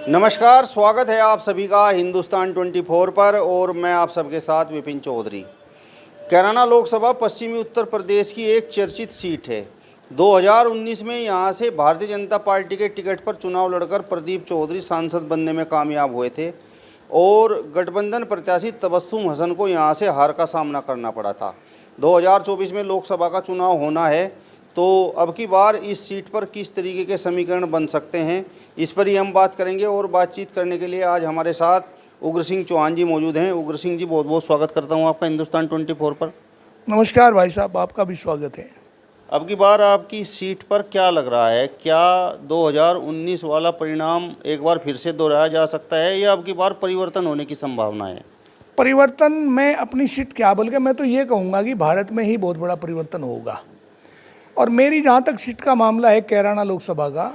नमस्कार, स्वागत है आप सभी का हिंदुस्तान 24 पर और मैं आप सबके साथ विपिन चौधरी। कैराना लोकसभा पश्चिमी उत्तर प्रदेश की एक चर्चित सीट है। 2019 में यहां से भारतीय जनता पार्टी के टिकट पर चुनाव लड़कर प्रदीप चौधरी सांसद बनने में कामयाब हुए थे और गठबंधन प्रत्याशी तबस्सुम हसन को यहां से हार का सामना करना पड़ा था। 2024 में लोकसभा का चुनाव होना है, तो अब की बार इस सीट पर किस तरीके के समीकरण बन सकते हैं, इस पर ही हम बात करेंगे। और बातचीत करने के लिए आज हमारे साथ उग्र सिंह चौहान जी मौजूद हैं। उग्र सिंह जी, बहुत बहुत स्वागत करता हूं आपका हिंदुस्तान 24 पर। नमस्कार भाई साहब, आपका भी स्वागत है। अब की बार आपकी सीट पर क्या लग रहा है, क्या 2019 वाला परिणाम एक बार फिर से दोहराया जा सकता है या अब की बार परिवर्तन होने की संभावना है? परिवर्तन में अपनी सीट क्या, बल्कि मैं तो ये कहूँगा कि भारत में ही बहुत बड़ा परिवर्तन होगा। और मेरी जहाँ तक सीट का मामला है कैराना लोकसभा का,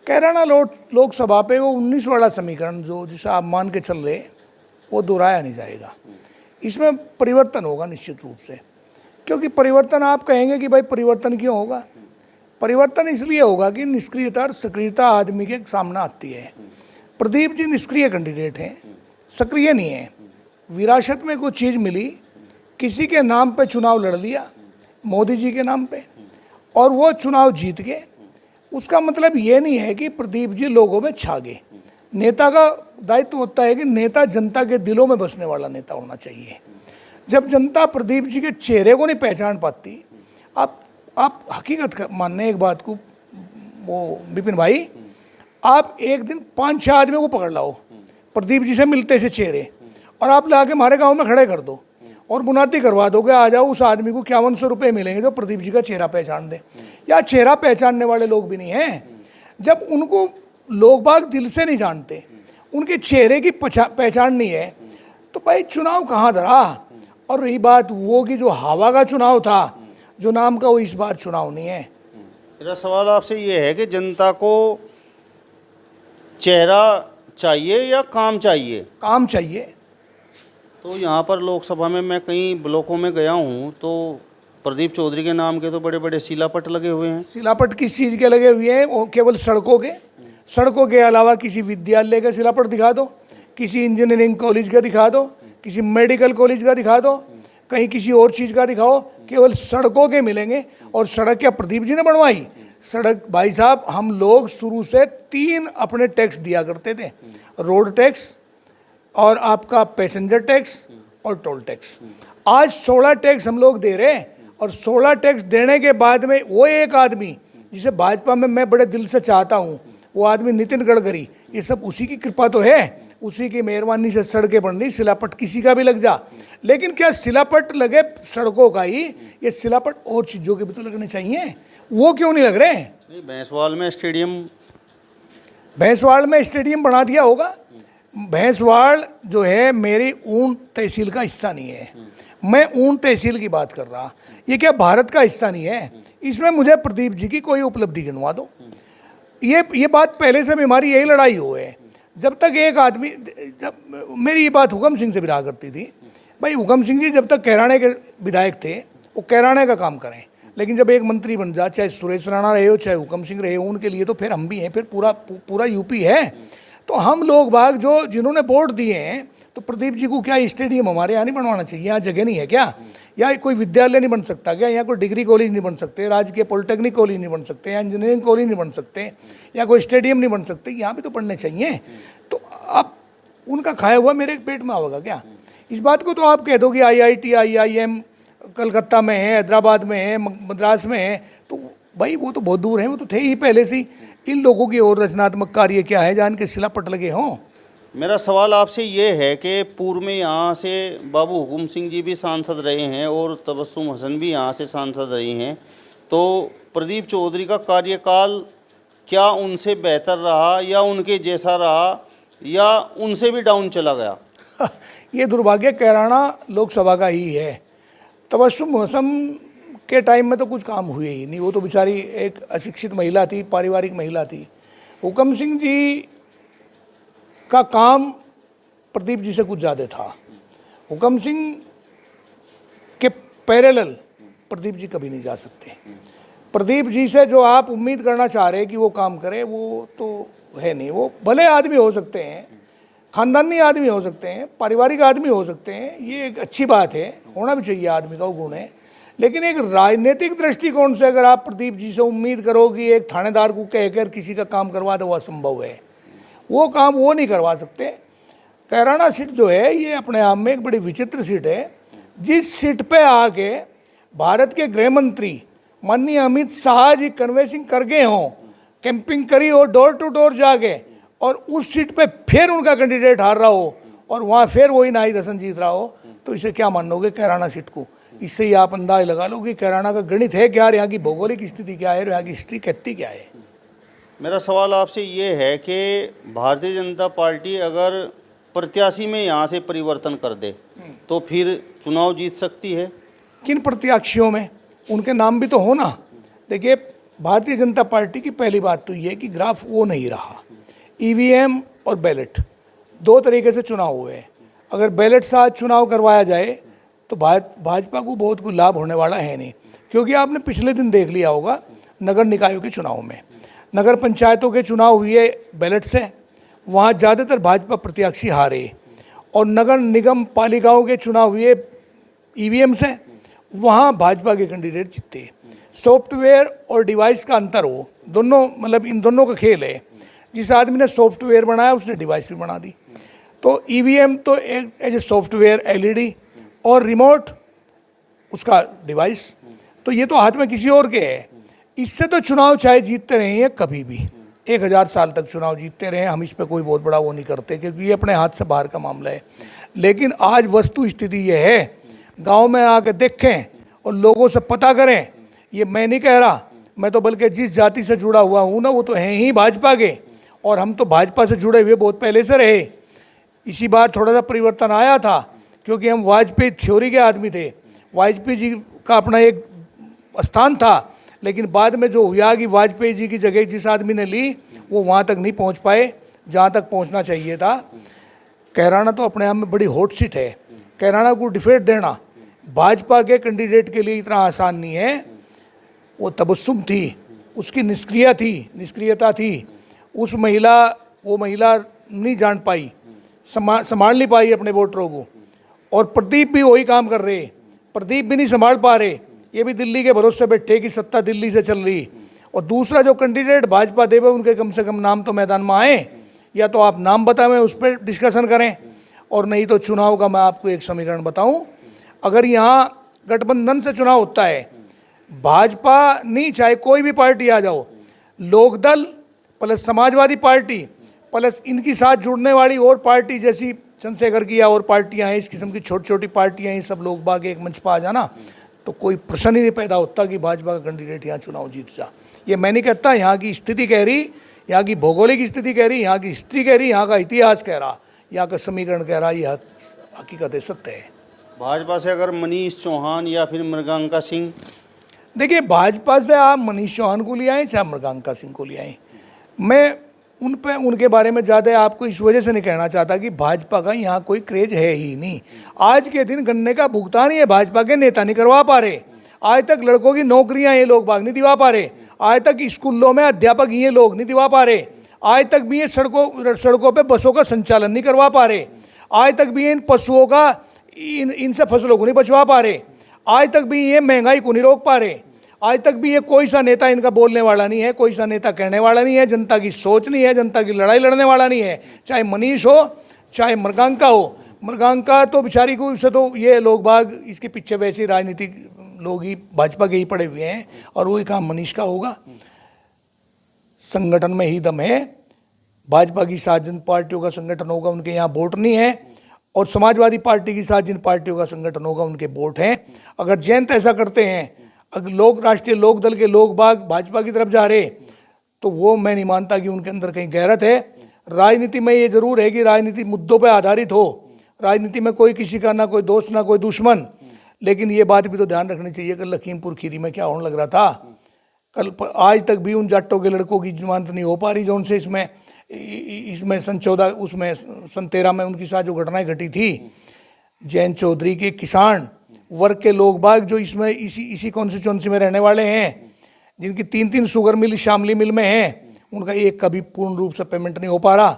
कैराना लोकसभा पे वो 19 वाला समीकरण जो जिसे आप मान के चल रहे वो दोहराया नहीं जाएगा। इसमें परिवर्तन होगा निश्चित रूप से। क्योंकि परिवर्तन आप कहेंगे कि भाई परिवर्तन क्यों होगा? परिवर्तन इसलिए होगा कि निष्क्रियता और सक्रियता आदमी के सामने आती है। प्रदीप जी निष्क्रिय कैंडिडेट हैं, सक्रिय नहीं है। विरासत में कुछ चीज़ मिली, किसी के नाम पे चुनाव लड़ लिया, मोदी जी के नाम पे, और वो चुनाव जीत गए। उसका मतलब ये नहीं है कि प्रदीप जी लोगों में छा गए। नेता का दायित्व होता है कि नेता जनता के दिलों में बसने वाला नेता होना चाहिए। जब जनता प्रदीप जी के चेहरे को नहीं पहचान पाती, आप हकीकत मानने एक बात को, वो विपिन भाई, आप एक दिन 5-6 आदमियों को पकड़ लाओ प्रदीप जी से मिलते से चेहरे, और आप ला के हमारे गाँव में खड़े कर दो और मुनादी करवा दोगे, आ जाओ, उस आदमी को 5100 रुपये मिलेंगे जो प्रदीप जी का चेहरा पहचान दे। या चेहरा पहचानने वाले लोग भी नहीं हैं। जब उनको लोग बाग दिल से नहीं जानते, उनके चेहरे की पहचान नहीं है, तो भाई चुनाव कहाँ धरा। और रही बात वो कि जो हवा का चुनाव था, जो नाम का, वो इस बार चुनाव नहीं है। मेरा सवाल आपसे ये है कि जनता को चेहरा चाहिए या काम चाहिए? काम चाहिए। तो यहाँ पर लोकसभा में मैं कई ब्लॉकों में गया हूँ तो प्रदीप चौधरी के नाम के तो बड़े बड़े शिलापट लगे हुए हैं। शिलापट किस चीज़ के लगे हुए हैं? वो केवल सड़कों के अलावा किसी विद्यालय का शिलापट दिखा दो, किसी इंजीनियरिंग कॉलेज का दिखा दो, किसी मेडिकल कॉलेज का दिखा दो, कहीं किसी और चीज़ का दिखाओ। केवल सड़कों के मिलेंगे। और सड़क क्या प्रदीप जी ने बनवाई? सड़क भाई साहब, हम लोग शुरू से 3 अपने टैक्स दिया करते थे, रोड टैक्स और आपका पैसेंजर टैक्स और टोल टैक्स। आज 16 टैक्स हम लोग दे रहे हैं। और 16 टैक्स देने के बाद में वो एक आदमी जिसे भाजपा में मैं बड़े दिल से चाहता हूँ, वो आदमी नितिन गडकरी, ये सब उसी की कृपा तो है, उसी की मेहरबानी से सड़कें बन रही। शिलापट किसी का भी लग जा, लेकिन क्या शिलापट लगे सड़कों का ही, ये शिलापट और चीज़ों के भी तो लगने चाहिए। वो क्यों नहीं लग रहे? भैंसवाल में स्टेडियम बना दिया होगा। भैंसवाड़ जो है मेरी ऊन तहसील का हिस्सा नहीं है। मैं ऊन तहसील की बात कर रहा, ये क्या भारत का हिस्सा नहीं है? इसमें मुझे प्रदीप जी की कोई उपलब्धि गिनवा दो। ये बात पहले से हमारी यही लड़ाई हो है। जब तक एक आदमी, जब मेरी ये बात हुकम सिंह से भी रहा करती थी, भाई हुकम सिंह जी जब तक कैराने के विधायक थे वो कैराने का काम करें, लेकिन जब एक मंत्री बन जा, चाहे सुरेश राणा रहे हो चाहे हुकम सिंह रहे हो, उनके लिए तो फिर हम भी हैं, फिर पूरा यूपी है। तो हम लोग बाग जो जिन्होंने वोट दिए हैं, तो प्रदीप जी को क्या स्टेडियम हमारे यहाँ नहीं बनवाना चाहिए? यहाँ जगह नहीं है क्या? या कोई विद्यालय नहीं बन सकता क्या? यहाँ कोई डिग्री कॉलेज नहीं बन सकते, राजकीय पॉलिटेक्निक कॉलेज नहीं बन सकते, या इंजीनियरिंग कॉलेज नहीं बन सकते, या कोई स्टेडियम नहीं बन सकते? यहाँ भी तो पढ़ने चाहिए। तो अब उनका खाया हुआ मेरे पेट में आएगा क्या? इस बात को तो आप कह दो कि IIT IIM कलकत्ता में है, हैदराबाद में है, मद्रास में है, तो भाई वो तो बहुत दूर है, वो तो थे ही पहले से। इन लोगों की और रचनात्मक कार्य क्या है जान के शिलापट लगे हों? मेरा सवाल आपसे ये है कि पूर्व में यहाँ से बाबू हुकुम सिंह जी भी सांसद रहे हैं और तबस्सुम हसन भी यहाँ से सांसद रही हैं, तो प्रदीप चौधरी का कार्यकाल क्या उनसे बेहतर रहा या उनके जैसा रहा या उनसे भी डाउन चला गया? ये दुर्भाग्य कैराना लोकसभा का ही है। तबस्सुम हसन के टाइम में तो कुछ काम हुए ही नहीं। वो तो बेचारी एक अशिक्षित महिला थी, पारिवारिक महिला थी। हुकम सिंह जी का काम प्रदीप जी से कुछ ज़्यादा था। हुकम सिंह के पैरेलल प्रदीप जी कभी नहीं जा सकते। प्रदीप जी से जो आप उम्मीद करना चाह रहे हैं कि वो काम करे, वो तो है नहीं। वो भले आदमी हो सकते हैं, खानदानी आदमी हो सकते हैं, पारिवारिक आदमी हो सकते हैं, ये एक अच्छी बात है, होना भी चाहिए आदमी का, वो गुण है। लेकिन एक राजनीतिक दृष्टिकोण से अगर आप प्रदीप जी से उम्मीद करो कि एक थानेदार को कहकर किसी का काम करवा दो, वो असंभव है। वो काम वो नहीं करवा सकते। कैराना सीट जो है ये अपने आप में एक बड़ी विचित्र सीट है। जिस सीट पे आके भारत के गृह मंत्री माननीय अमित शाह जी कन्वेंसिंग कर गए हों, कैंपिंग करी हो डोर टू डोर जाके, और उस सीट पे फिर उनका कैंडिडेट हार रहा हो और वहाँ फिर वही नाई दसन जीत रहा हो, तो इसे क्या मानोगे कैराना सीट को? इससे ही आप अंदाज लगा लो कि कैराना का गणित है क्या, यहाँ की भौगोलिक स्थिति क्या है, यहाँ की हिस्ट्री कहती क्या है। मेरा सवाल आपसे ये है कि भारतीय जनता पार्टी अगर प्रत्याशी में यहाँ से परिवर्तन कर दे तो फिर चुनाव जीत सकती है? किन प्रत्याशियों में? उनके नाम भी तो हो ना। देखिए, भारतीय जनता पार्टी की पहली बात तो ये कि ग्राफ वो नहीं रहा। ईवीएम और बैलेट दो तरीके से चुनाव हुए हैं। अगर बैलेट से आज चुनाव करवाया जाए तो भाजपा को बहुत कोई लाभ होने वाला है नहीं, क्योंकि आपने पिछले दिन देख लिया होगा नगर निकायों के चुनाव में, नगर पंचायतों के चुनाव हुए बैलेट से, वहाँ ज़्यादातर भाजपा प्रत्याशी हारे, और नगर निगम पालिकाओं के चुनाव हुए ईवीएम से, वहाँ भाजपा के कैंडिडेट जीते। सॉफ्टवेयर और डिवाइस का अंतर हो, दोनों मतलब इन दोनों का खेल है। जिस आदमी ने सॉफ्टवेयर बनाया उसने डिवाइस भी बना दी। तो ईवीएम तो एक एज ए सॉफ्टवेयर एलईडी और रिमोट उसका डिवाइस, तो ये तो हाथ में किसी और के है। इससे तो चुनाव चाहे जीतते रहे हैं कभी भी, 1000 साल तक चुनाव जीतते रहे, हम इस पर कोई बहुत बड़ा वो नहीं करते, क्योंकि ये अपने हाथ से बाहर का मामला है। लेकिन आज वस्तु स्थिति ये है, गांव में आके देखें और लोगों से पता करें। ये मैं नहीं कह रहा, मैं तो बल्कि जिस जाति से जुड़ा हुआ हूँ ना, वो तो हैं ही भाजपा के, और हम तो भाजपा से जुड़े हुए बहुत पहले से रहे। इसी बार थोड़ा सा परिवर्तन आया था, क्योंकि हम वाजपेयी थ्योरी के आदमी थे, वाजपेयी जी का अपना एक स्थान था, लेकिन बाद में जो हुआ कि वाजपेयी जी की जगह जिस आदमी ने ली वो वहाँ तक नहीं पहुँच पाए जहाँ तक पहुँचना चाहिए था। कैराना तो अपने आप में बड़ी हॉट सीट है। कैराना को डिफेट देना भाजपा के कैंडिडेट के लिए इतना आसान नहीं है। वो तबस्सुम थी, उसकी निष्क्रियता थी, वो महिला नहीं जान पाई, संभाल नहीं पाई अपने वोटरों को। और प्रदीप भी वही काम कर रहे, प्रदीप भी नहीं संभाल पा रहे, ये भी दिल्ली के भरोसे बैठे कि सत्ता दिल्ली से चल रही। और दूसरा जो कैंडिडेट भाजपा देवे, उनके कम से कम नाम तो मैदान में आए, या तो आप नाम बताएं उस पर डिस्कशन करें, और नहीं तो चुनाव का मैं आपको एक समीकरण बताऊं। अगर यहाँ गठबंधन से चुनाव होता है, भाजपा नहीं चाहे कोई भी पार्टी आ जाओ, Lokdal plus Samajwadi party plus इनकी साथ जुड़ने वाली और पार्टी जैसी चंद्रशेखर की या और पार्टियां हैं, इस किस्म की छोटी छोटी पार्टियां हैं, सब लोग बाग एक मंच पर आ जाना, तो कोई प्रश्न ही नहीं पैदा होता कि भाजपा का कैंडिडेट यहाँ चुनाव जीत जा। ये मैं नहीं कहता, यहाँ की स्थिति कह रही, यहाँ की भौगोलिक स्थिति कह रही, यहाँ की हिस्ट्री कह रही, यहाँ का इतिहास कह रहा, यहाँ का समीकरण कह रहा, यह हकीकत है, सत्य है। भाजपा से अगर मनीष चौहान या फिर मृगांका सिंह, देखिए भाजपा से आप मनीष चौहान को ले आए चाहे मृगांका सिंह को ले आए, मैं उनके बारे में ज़्यादा आपको इस वजह से नहीं कहना चाहता कि भाजपा का यहाँ कोई क्रेज है ही नहीं। आज के दिन गन्ने का भुगतान ये भाजपा के नेता नहीं करवा पा रहे। आज तक लड़कों की नौकरियाँ ये लोग बाग नहीं दिवा पा रहे। आज तक स्कूलों में अध्यापक ये लोग नहीं दिवा पा रहे। आज तक भी ये सड़कों पे बसों का संचालन नहीं करवा पा रहे। आज तक भी इन पशुओं का इनसे फसलों को नहीं बचवा पा रहे। आज तक भी ये महंगाई को नहीं रोक पा रहे। आज तक भी ये कोई सा नेता इनका बोलने वाला नहीं है, कोई सा नेता कहने वाला नहीं है, जनता की सोच नहीं है, जनता की लड़ाई लड़ने वाला नहीं है। चाहे मनीष हो चाहे मृगांका हो, मृगांका तो बेचारी को से तो ये लोग बाग इसके पीछे वैसे राजनीतिक लोग ही भाजपा के ही पड़े हुए हैं, और वही काम मनीष का होगा। संगठन में ही दम है, भाजपा की साथ जिन पार्टियों का संगठन होगा उनके यहाँ वोट नहीं है, और समाजवादी पार्टी के साथ जिन पार्टियों का संगठन होगा उनके वोट हैं। अगर जयंत ऐसा करते हैं, अगर राष्ट्रीय लोकदल के लोग बाग भाजपा की तरफ जा रहे, तो वो मैं नहीं मानता कि उनके अंदर कहीं गैरत है। राजनीति में ये जरूर है कि राजनीति मुद्दों पर आधारित हो, राजनीति में कोई किसी का ना कोई दोस्त ना कोई दुश्मन। लेकिन ये बात भी तो ध्यान रखनी चाहिए कि लखीमपुर खीरी में क्या होने लग रहा था। कल आज तक भी उन जाटों के लड़कों की जमानत नहीं हो पा रही जो उनसे इसमें सन 14 उसमें सन 13 में उनके साथ जो घटनाएं घटी थी। जैन चौधरी के किसान वर्ग के लोग बाग जो इसमें इसी कॉन्स्टिट्यूंसी में रहने वाले हैं, जिनकी 3-3 शुगर मिल शामली मिल में हैं, उनका एक कभी पूर्ण रूप से पेमेंट नहीं हो पा रहा।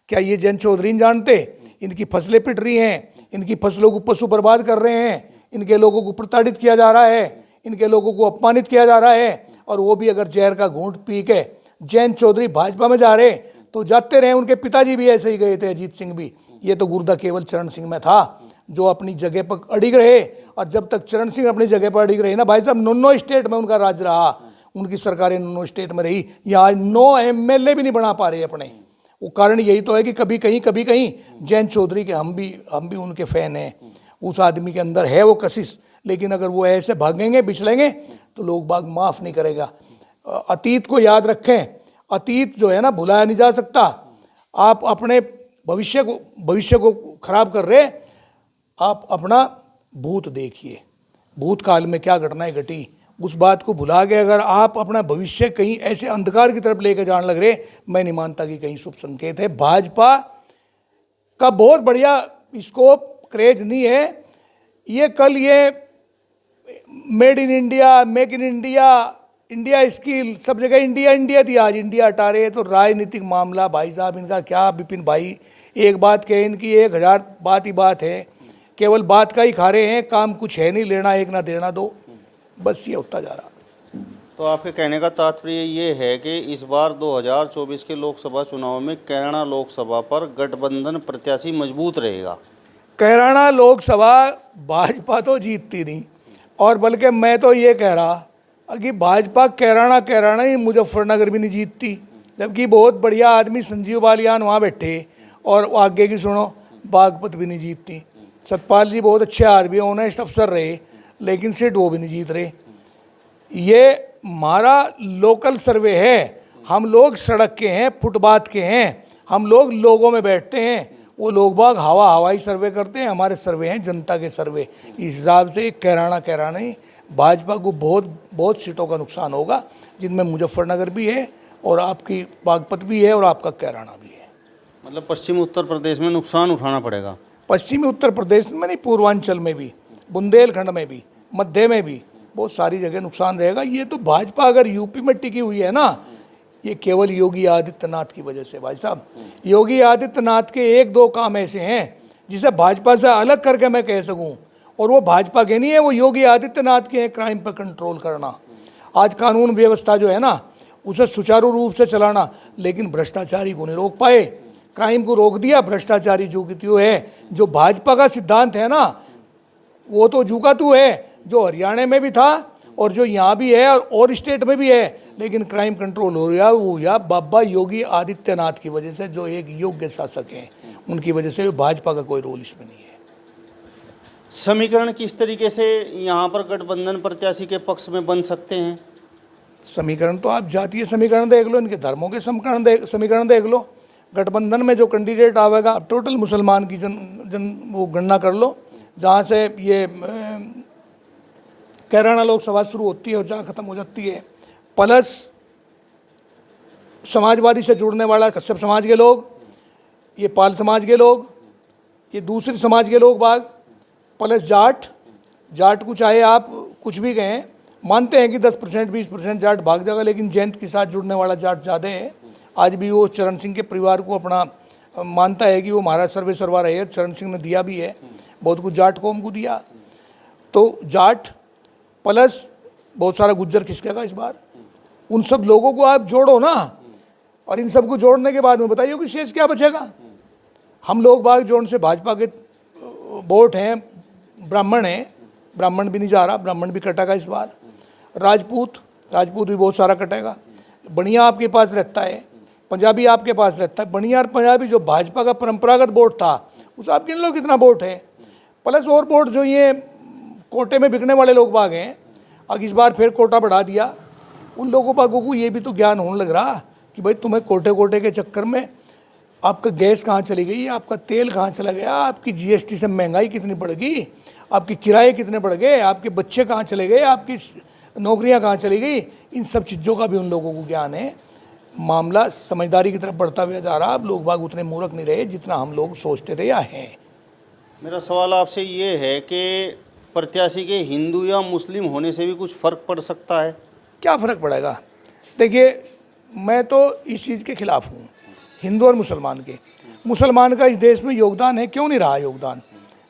क्या ये जयंत चौधरी नहीं जानते? इनकी फसलें पिट रही हैं, इनकी फसलों को पशु बर्बाद कर रहे हैं, इनके लोगों को प्रताड़ित किया जा रहा है, इनके लोगों को अपमानित किया जा रहा है। और वो भी अगर जहर का घूंट पी के जयंत चौधरी भाजपा में जा रहे तो जाते रहे। उनके पिताजी भी ऐसे ही गए थे, अजीत सिंह भी। ये तो गुर्दा केवल चरण सिंह में था जो अपनी जगह पर अड़िग रहे। और जब तक चरण सिंह अपनी जगह पर अड़िग रहे ना भाई साहब, 9 स्टेट में उनका राज रहा, उनकी सरकारें 9 स्टेट में रही। यहाँ 9 एमएलए भी नहीं बना पा रहे अपने। वो कारण यही तो है कि कभी कहीं जयंत चौधरी के हम भी उनके फैन हैं। उस आदमी के अंदर है वो कशिश, लेकिन अगर वो ऐसे भागेंगे बिछलेंगे तो लोग बाग माफ़ नहीं करेगा। अतीत को याद रखें, अतीत जो है ना भुलाया नहीं जा सकता। आप अपने भविष्य को खराब कर रहे, आप अपना भूत देखिए, भूतकाल में क्या घटनाएं घटी उस बात को भुला के अगर आप अपना भविष्य कहीं ऐसे अंधकार की तरफ लेकर जाने लग रहे, मैं नहीं मानता कि कहीं शुभ संकेत है। भाजपा का बहुत बढ़िया स्कोप क्रेज नहीं है। ये कल ये made in India, make in India, India skill, सब जगह इंडिया इंडिया थी, आज इंडिया हटा रहे। तो राजनीतिक मामला भाई साहब इनका क्या विपिन भाई, एक बात कहे इनकी 1000 बात ही बात है। केवल बात का ही खा रहे हैं, काम कुछ है नहीं, लेना एक ना देना दो, बस ये होता जा रहा। तो आपके कहने का तात्पर्य ये है कि इस बार 2024 के लोकसभा चुनाव में कैराना लोकसभा पर गठबंधन प्रत्याशी मजबूत रहेगा। कैराना लोकसभा भाजपा तो जीतती नहीं, और बल्कि मैं तो ये कह रहा कि भाजपा कैराना ही मुजफ्फरनगर भी नहीं जीतती। जबकि बहुत बढ़िया आदमी संजीव बालियान वहाँ बैठे, और आगे की सुनो, बागपत भी नहीं जीतती। सतपाल जी बहुत अच्छे आदमी, ऑनेस्ट अफसर रहे, लेकिन सीट वो भी नहीं जीत रहे। ये हमारा लोकल सर्वे है, हम लोग सड़क के हैं, फुटपाथ के हैं, हम लोग लोगों में बैठते हैं। वो लोग बाग हवाई सर्वे करते हैं, हमारे सर्वे हैं जनता के सर्वे। इस हिसाब से कैराना ही भाजपा को बहुत सीटों का नुकसान होगा, जिनमें मुजफ्फरनगर भी है और आपकी बागपत भी है और आपका कैराना भी है। मतलब पश्चिमी उत्तर प्रदेश में नुकसान उठाना पड़ेगा। पश्चिमी उत्तर प्रदेश में नहीं, पूर्वांचल में भी, बुंदेलखंड में भी, मध्य में भी बहुत सारी जगह नुकसान रहेगा। ये तो भाजपा अगर यूपी में टिकी हुई है ना, ये केवल योगी आदित्यनाथ की वजह से। भाई साहब, योगी आदित्यनाथ के 1-2 काम ऐसे हैं जिसे भाजपा से अलग करके मैं कह सकूं, और वो भाजपा के नहीं है, वो योगी आदित्यनाथ के हैं। क्राइम पर कंट्रोल करना, आज कानून व्यवस्था जो है ना उसे सुचारू रूप से चलाना, लेकिन भ्रष्टाचारी को नहीं रोक पाए। क्राइम को रोक दिया, भ्रष्टाचारी जो की त्यों है। जो भाजपा का सिद्धांत है ना, वो तो जू का तू है, जो हरियाणा में भी था और जो यहाँ भी है और स्टेट में भी है। लेकिन क्राइम कंट्रोल हो रहा वो या बाबा योगी आदित्यनाथ की वजह से, जो एक योग्य शासक हैं, उनकी वजह से। भाजपा का कोई रोल इसमें नहीं है। समीकरण किस तरीके से यहाँ पर गठबंधन प्रत्याशी के पक्ष में बन सकते हैं? समीकरण तो आप जातीय समीकरण देख लो, इनके धर्मों के समीकरण देख लो। गठबंधन में जो कैंडिडेट आवेगा, अब टोटल मुसलमान की वो गणना कर लो, जहाँ से ये कैराना लोकसभा शुरू होती है और जहाँ ख़त्म हो जाती है, प्लस समाजवादी से जुड़ने वाला कश्यप समाज के लोग, ये पाल समाज के लोग, ये दूसरे समाज के लोग बाग, प्लस जाट को चाहे आप कुछ भी कहें, मानते हैं कि 10% 20% जाट भाग जाएगा, लेकिन जयंत के साथ जुड़ने वाला जाट ज़्यादा है। आज भी वो चरण सिंह के परिवार को अपना मानता है कि वो हमारा सर्वे सरवा रहे हैं। चरण सिंह ने दिया भी है, बहुत कुछ जाट कौम को दिया। तो जाट प्लस बहुत सारा गुज्जर खिसकेगा इस बार। उन सब लोगों को आप जोड़ो ना, और इन सबको जोड़ने के बाद में बताइए कि शेष क्या बचेगा। हम लोग बाग जोड़ने से भाजपा के वोट हैं, ब्राह्मण हैं, ब्राह्मण भी नहीं जा रहा, ब्राह्मण भी कटेगा इस बार। राजपूत भी बहुत सारा कटेगा। बढ़िया आपके पास रहता है, पंजाबी आपके पास रहता है। बढ़िया और पंजाबी जो भाजपा का परंपरागत वोट था, उस आप गिन लो कितना वोट है। प्लस और वोट जो ये कोटे में बिकने वाले लोग बाग हैं, अब इस बार फिर कोटा बढ़ा दिया। उन लोगों बागों को ये भी तो ज्ञान होने लग रहा कि भाई तुम्हें कोटे के चक्कर में आपका गैस कहाँ चली गई, आपका तेल कहाँ चला गया, आपकी जीएसटी से महंगाई कितनी बढ़ गई, आपके किराए कितने बढ़ गए, आपके बच्चे कहाँ चले गए, आपकी नौकरियाँ कहाँ चली गई। इन सब चीज़ों का भी उन लोगों को ज्ञान है। मामला समझदारी की तरफ बढ़ता हुआ जा रहा। अब लोग बाग उतने मूर्ख नहीं रहे जितना हम लोग सोचते थे या हैं। मेरा सवाल आपसे ये है कि प्रत्याशी के हिंदू या मुस्लिम होने से भी कुछ फ़र्क पड़ सकता है? क्या फ़र्क पड़ेगा? देखिए, मैं तो इस चीज़ के खिलाफ हूँ, हिंदू और मुसलमान के। मुसलमान का इस देश में योगदान है, क्यों नहीं रहा योगदान?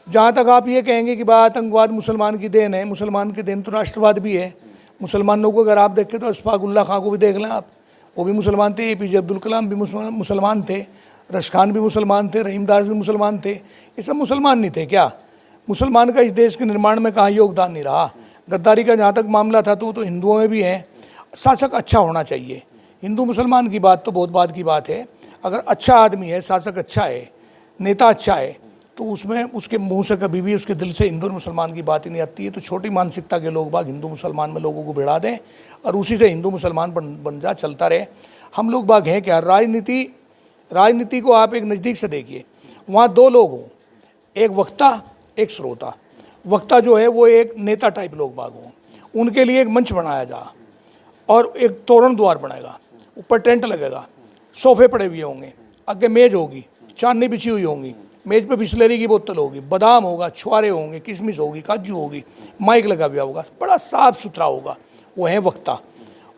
जहाँ तक आप ये कहेंगे कि बात आतंकवाद मुसलमान की देन है, मुसलमान की देन तो राष्ट्रवाद भी है। मुसलमानों को अगर आप देखें तो अशफाक उल्ला खां को भी देख लें आप, वो भी मुसलमान थे। APJ अब्दुल कलाम भी मुसलमान थे, रश खान भी मुसलमान थे, रहीम दास भी मुसलमान थे। ये सब मुसलमान नहीं थे क्या? मुसलमान का इस देश के निर्माण में कहाँ योगदान नहीं रहा? गद्दारी का जहाँ तक मामला था तो हिंदुओं में भी है। शासक अच्छा होना चाहिए। हिंदू मुसलमान की बात तो बहुत बाद की बात है। अगर अच्छा आदमी है, शासक अच्छा है, नेता अच्छा है, तो उसमें उसके मुंह से कभी भी, उसके दिल से हिंदू और मुसलमान की बात ही नहीं आती है। तो छोटी मानसिकता के लोग बाग हिंदू मुसलमान में लोगों को भिड़ा दें और उसी से हिंदू मुसलमान बन जा चलता रहे। हम लोग बाग हैं क्या? राजनीति को आप एक नज़दीक से देखिए, वहाँ दो लोग हों, एक वक्ता एक श्रोता। वक्ता जो है वो एक नेता टाइप लोग बाग हों, उनके लिए एक मंच बनाया जा और एक तोरण द्वार बनेगा, ऊपर टेंट लगेगा, सोफे पड़े हुए होंगे, आगे मेज होगी, चांदनी बिछी हुई होंगी, मेज पे बिस्लरी की बोतल होगी, बादाम होगा, छुआरे होंगे, किशमिश होगी, काजू होगी, माइक लगा हुआ होगा, बड़ा साफ सुथरा होगा। वो है वक्ता।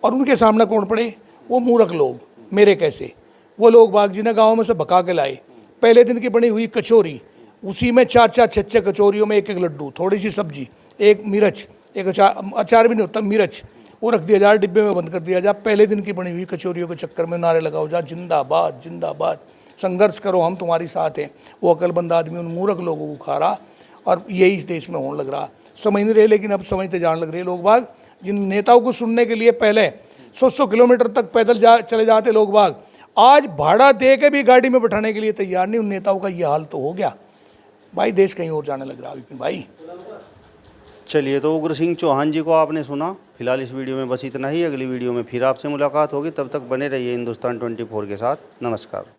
और उनके सामने कौन पड़े? वो मूर्ख लोग, मेरे कैसे, वो लोग बाग जिन्हें गाँव में से भगा के लाए। पहले दिन की बनी हुई कचौरी, उसी में 4-4 6-6 कचौरियों में एक लड्डू, थोड़ी सी सब्जी, एक मिर्च, एक अचार भी नहीं होता, मिर्च, वो रख दिया जाए, डिब्बे में बंद कर दिया जाए। पहले दिन की बनी हुई कचौरियों के चक्कर में नारे लगाओ जा, जिंदाबाद जिंदाबाद, संघर्ष करो, हम तुम्हारी साथ हैं। वो अकलमंद आदमी उन मूर्ख लोगों को खा रहा, और यही इस देश में होने लग रहा। समझ नहीं रहे, लेकिन अब समझते जाने लग रहे लोग बाग। जिन नेताओं को सुनने के लिए पहले 100 किलोमीटर तक पैदल चले जाते लोग बाग, आज भाड़ा दे के भी गाड़ी में बैठाने के लिए तैयार नहीं। उन नेताओं का ये हाल तो हो गया भाई, देश कहीं और जाने लग रहा विपिन भाई। चलिए, तो उग्र सिंह चौहान जी को आपने सुना। फिलहाल इस वीडियो में बस इतना ही। अगली वीडियो में फिर आपसे मुलाकात होगी, तब तक बने रहिए हिंदुस्तान 24 के साथ। नमस्कार।